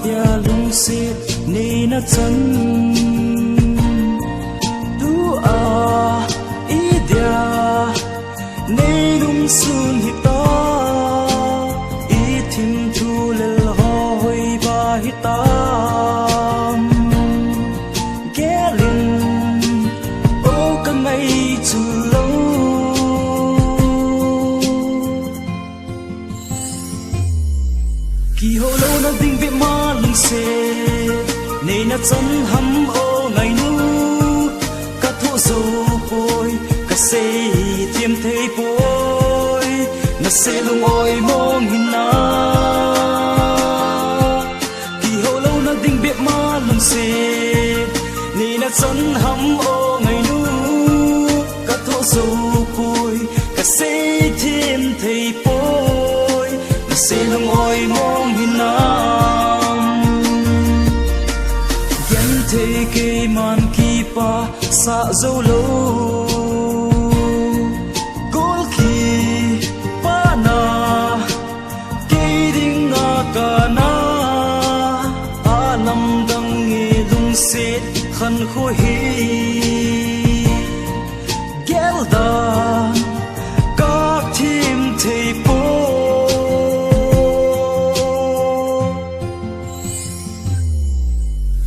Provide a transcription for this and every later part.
dia lung se ne na chan tu a I dia ne lung sun hi ta I thim thu lel ho hoi ba hi ta gelin o ka mai chu lo ki ho lo na ding be ma lung se nei na chan ham o ngai nu ka thu zo poi ka se thiam thei poi na se lung oi mong hin na ki ho lo na ding be ma lung se nei na chan ham o ngai nu ka thu zo poi ka se thiam thei poi na se lung oi mong hin na thế kê man ki pa sa zo lo gol ki pa na ke ding a ka na a lam dang nge lung se khan kho hi gel da ka thim thei po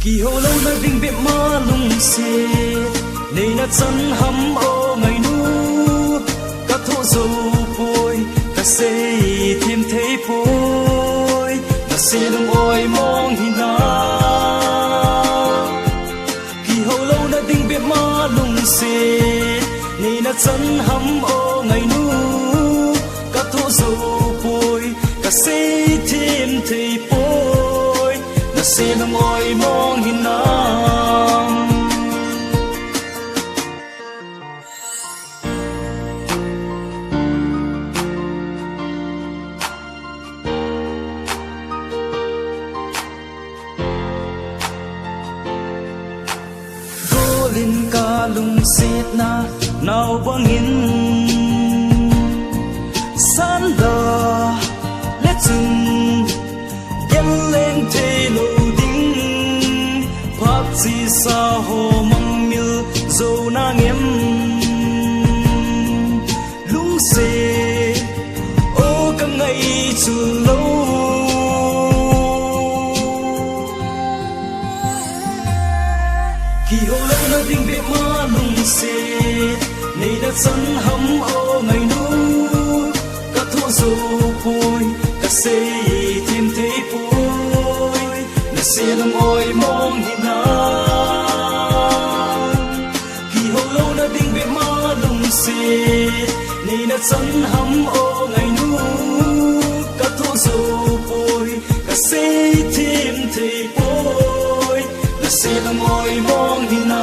ki ho lo na ding be ma lung se nei na chan ham o ngai nu ka tho zo poi ka se thiam thei poi na se lung oi mong hi na ki ho lo na ding be ma lung se nei na chan ham o ngai nu ka tho zo poi ka se thiam thei poi na se lung oi mong hin na golin ka lung sit na nau bangin san da le chung gel leng te lo si sa ho mang mil zo na ngem lung se o ka ngai chu lo ki ho lo na ding be ma lung se nei na chan ham o ngai nu ka tho zo poi ka se thiam thei poi na se lung oi mong hi na se nei na chan ham o ngai nu ka tho zo poi ka se thiam thei poi na se lung oi mong hi na